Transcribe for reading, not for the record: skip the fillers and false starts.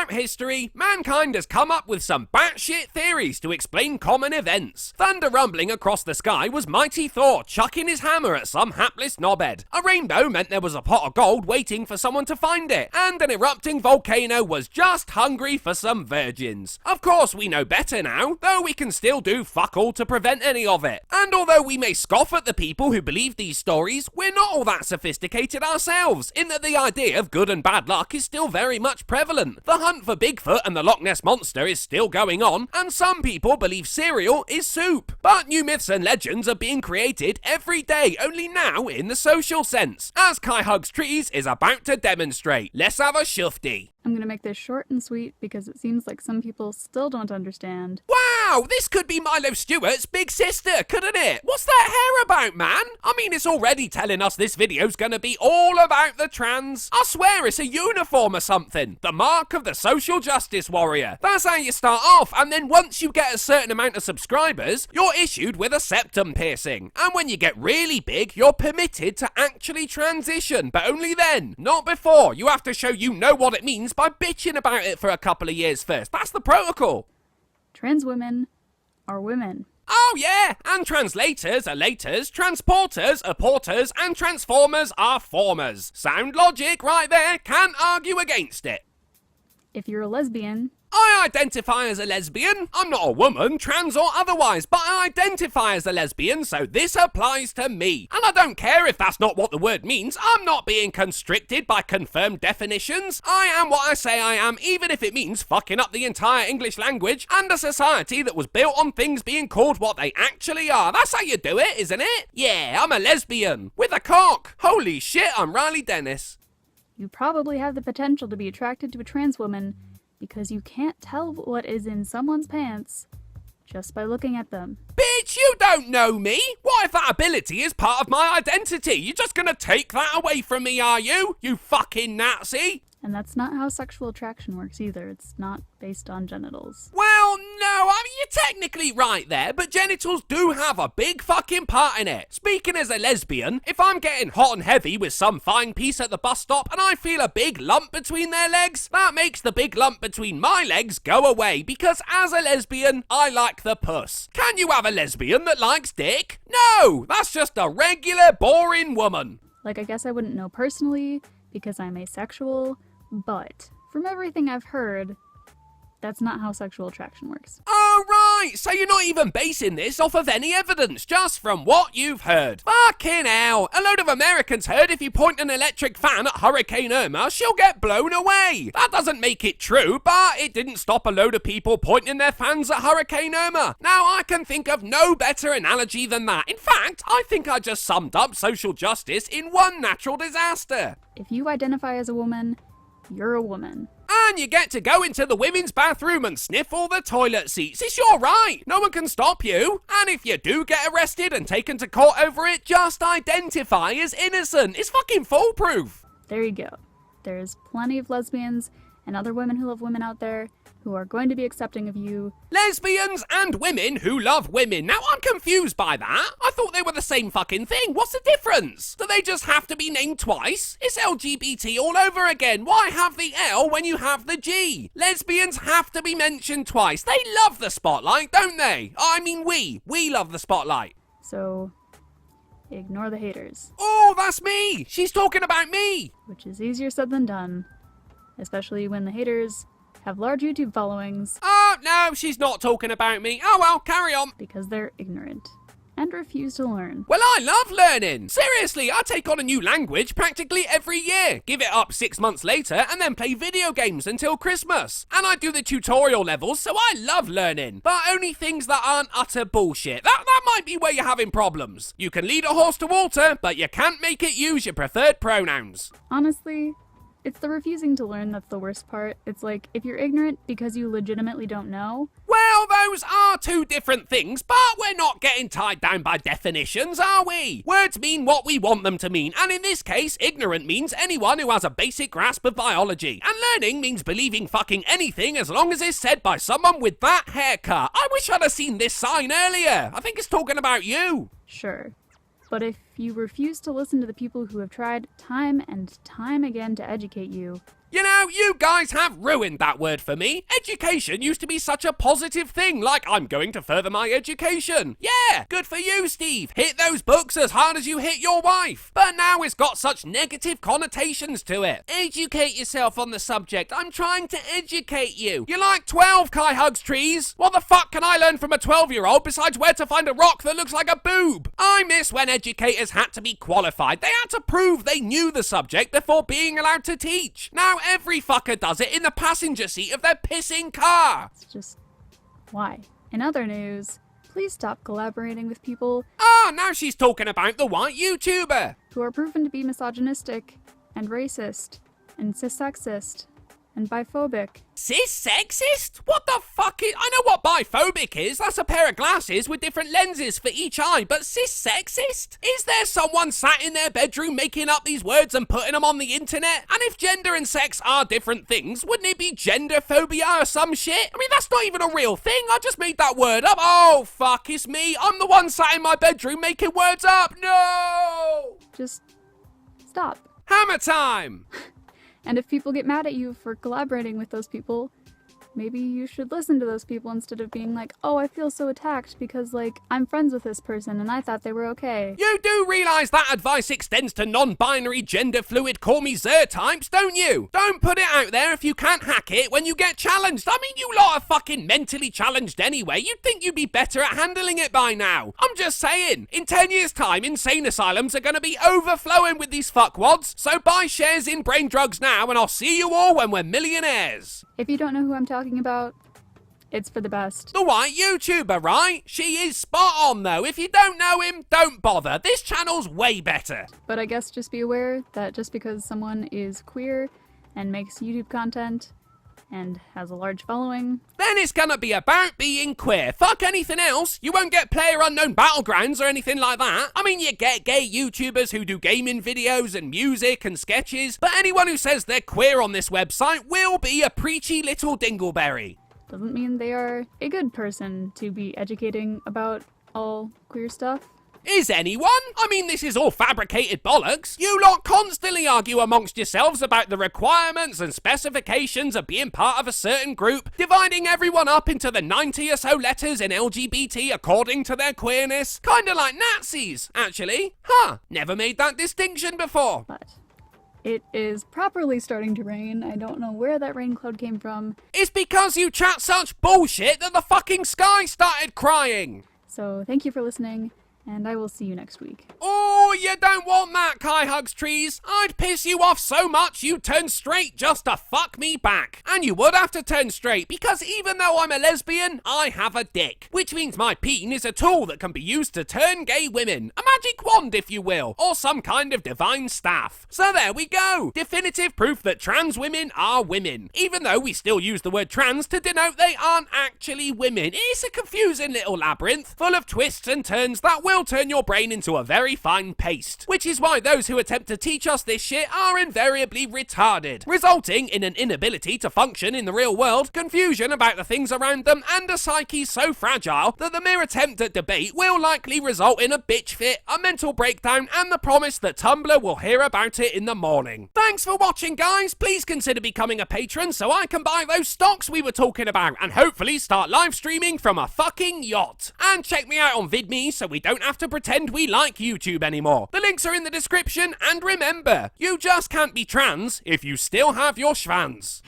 Throughout history, mankind has come up with some batshit theories to explain common events. Thunder rumbling across the sky was mighty Thor chucking his hammer at some hapless knobhead. A rainbow meant there was a pot of gold waiting for someone to find it. And an erupting volcano was just hungry for some virgins. Of course we know better now, though we can still do fuck all to prevent any of it. And although we may scoff at the people who believe these stories, we're not all that sophisticated ourselves, in that the idea of good and bad luck is still very much prevalent. The hunt for Bigfoot and the Loch Ness Monster is still going on, and some people believe cereal is soup. But new myths and legends are being created every day, only now in the social sense, as KaiHugsTrees is about to demonstrate. Let's have a shufti. I'm gonna make this short and sweet because it seems like some people still don't understand. Wow, this could be Milo Stewart's big sister, couldn't it? What's that hair about, man? I mean, it's already telling us this video's gonna be all about the trans. I swear it's a uniform or something. The mark of the social justice warrior. That's how you start off, and then once you get a certain amount of subscribers, you're issued with a septum piercing. And when you get really big, you're permitted to actually transition, but only then, not before. You have to show you know what it means by bitching about it for a couple of years first. That's the protocol. Trans women are women. Oh yeah, and translators are laters, transporters are porters, and transformers are formers. Sound logic right there, can't argue against it. If you're a lesbian, I identify as a lesbian. I'm not a woman, trans or otherwise, but I identify as a lesbian, so this applies to me. And I don't care if that's not what the word means. I'm not being constricted by confirmed definitions. I am what I say I am, even if it means fucking up the entire English language and a society that was built on things being called what they actually are. That's how you do it, isn't it? Yeah, I'm a lesbian. With a cock. Holy shit, I'm Riley Dennis. you probably have the potential to be attracted to a trans woman because you can't tell what is in someone's pants just by looking at them. Bitch, you don't know me! What if that ability is part of my identity? You're just gonna take that away from me, are you? You fucking Nazi! And that's not how sexual attraction works either. It's not based on genitals. Well, no, I mean, you're technically right there, but genitals do have a big fucking part in it. Speaking as a lesbian, if I'm getting hot and heavy with some fine piece at the bus stop and I feel a big lump between their legs, that makes the big lump between my legs go away, because as a lesbian, I like the puss. Can you have a lesbian that likes dick? No, that's just a regular, boring woman. Like, I guess I wouldn't know personally because I'm asexual, but from everything I've heard, that's not how sexual attraction works. Oh, right, so you're not even basing this off of any evidence, just from what you've heard. Fucking hell, a load of Americans heard if you point an electric fan at Hurricane Irma, she'll get blown away. That doesn't make it true, but it didn't stop a load of people pointing their fans at Hurricane Irma. Now, I can think of no better analogy than that. In fact, I think I just summed up social justice in one natural disaster. If you identify as a woman, you're a woman. And you get to go into the women's bathroom and sniff all the toilet seats. It's your right. No one can stop you. And if you do get arrested and taken to court over it, just identify as innocent. It's fucking foolproof. There you go. There's plenty of lesbians and other women who love women out there who are going to be accepting of you. Lesbians and women who love women. Now, I'm confused by that. I thought they were the same fucking thing. What's the difference? Do they just have to be named twice? It's LGBT all over again. Why have the L when you have the G? Lesbians have to be mentioned twice. They love the spotlight, don't they? I mean, we love the spotlight. So, ignore the haters. Oh, that's me. She's talking about me. Which is easier said than done. Especially when the haters have large YouTube followings. Oh, no, she's not talking about me. Oh, well, carry on. Because they're ignorant and refuse to learn. Well, I love learning. Seriously, I take on a new language practically every year. Give it up 6 months later and then play video games until Christmas. And I do the tutorial levels, so I love learning. But only things that aren't utter bullshit. That might be where you're having problems. You can lead a horse to water, but you can't make it use your preferred pronouns. Honestly, it's the refusing to learn that's the worst part. It's like, if you're ignorant because you legitimately don't know. Well, those are two different things, but we're not getting tied down by definitions, are we? Words mean what we want them to mean, and in this case, ignorant means anyone who has a basic grasp of biology. And learning means believing fucking anything as long as it's said by someone with that haircut. I wish I'd have seen this sign earlier. I think it's talking about you. Sure. But if you refuse to listen to the people who have tried time and time again to educate you, You know, you guys have ruined that word for me. Education used to be such a positive thing, like I'm going to further my education. Yeah, good for you, Steve. Hit those books as hard as you hit your wife. But now it's got such negative connotations to it. Educate yourself on the subject. I'm trying to educate you. You're like 12, KaiHugsTrees. What the fuck can I learn from a 12-year-old besides where to find a rock that looks like a boob? I miss when educators had to be qualified. They had to prove they knew the subject before being allowed to teach. Now every fucker does it in the passenger seat of their pissing car. It's just, why? In other news, please stop collaborating with people Now she's talking about the white YouTuber. who are proven to be misogynistic and racist and cis-sexist and biphobic. Cis-sexist? What the fuck is... I know what biphobic is. That's a pair of glasses with different lenses for each eye. But cis-sexist? Is there someone sat in their bedroom making up these words and putting them on the internet? And if gender and sex are different things, wouldn't it be gender phobia or some shit? I mean, that's not even a real thing. I just made that word up. Oh, fuck, it's me. I'm the one sat in my bedroom making words up. No! Just stop. Hammer time! And if people get mad at you for collaborating with those people, maybe you should listen to those people instead of being like, oh, I feel so attacked because, like, I'm friends with this person and I thought they were okay. You do realise that advice extends to non-binary, gender-fluid, call-me-Zer types, don't you? Don't put it out there if you can't hack it when you get challenged. I mean, you lot are fucking mentally challenged anyway. You'd think you'd be better at handling it by now. I'm just saying, in 10 years' time, insane asylums are going to be overflowing with these fuckwads, so buy shares in brain drugs now and I'll see you all when we're millionaires. If you don't know who I'm talking about, it's for the best. The white YouTuber, right? She is spot on, though. If you don't know him, don't bother. This channel's way better. But I guess just be aware that just because someone is queer and makes YouTube content and has a large following, then it's gonna be about being queer. Fuck anything else. You won't get PlayerUnknown Battlegrounds or anything like that. I mean, you get gay YouTubers who do gaming videos and music and sketches, but anyone who says they're queer on this website will be a preachy little dingleberry. doesn't mean they are a good person to be educating about all queer stuff. Is anyone? I mean, this is all fabricated bollocks. You lot constantly argue amongst yourselves about the requirements and specifications of being part of a certain group, dividing everyone up into the 90 or so letters in LGBT according to their queerness. Kinda like Nazis, actually. Never made that distinction before. But it is properly starting to rain. I don't know where that rain cloud came from. It's because you chat such bullshit that the fucking sky started crying. So thank you for listening, and I will see you next week. Oh, you don't want that, KaiHugsTrees. I'd piss you off so much you'd turn straight just to fuck me back. And you would have to turn straight, because even though I'm a lesbian, I have a dick. Which means my peen is a tool that can be used to turn gay women. A magic wand, if you will. Or some kind of divine staff. So there we go. Definitive proof that trans women are women. Even though we still use the word trans to denote they aren't actually women. It's a confusing little labyrinth, full of twists and turns that will turn your brain into a very fine paste. Which is why those who attempt to teach us this shit are invariably retarded, resulting in an inability to function in the real world, confusion about the things around them, and a psyche so fragile that the mere attempt at debate will likely result in a bitch fit, a mental breakdown, and the promise that Tumblr will hear about it in the morning. Thanks for watching, guys. Please consider becoming a patron so I can buy those stocks we were talking about and hopefully start live streaming from a fucking yacht. And check me out on VidMe so we don't have to pretend we like YouTube anymore. The links are in the description, and remember, you just can't be trans if you still have your schwanz.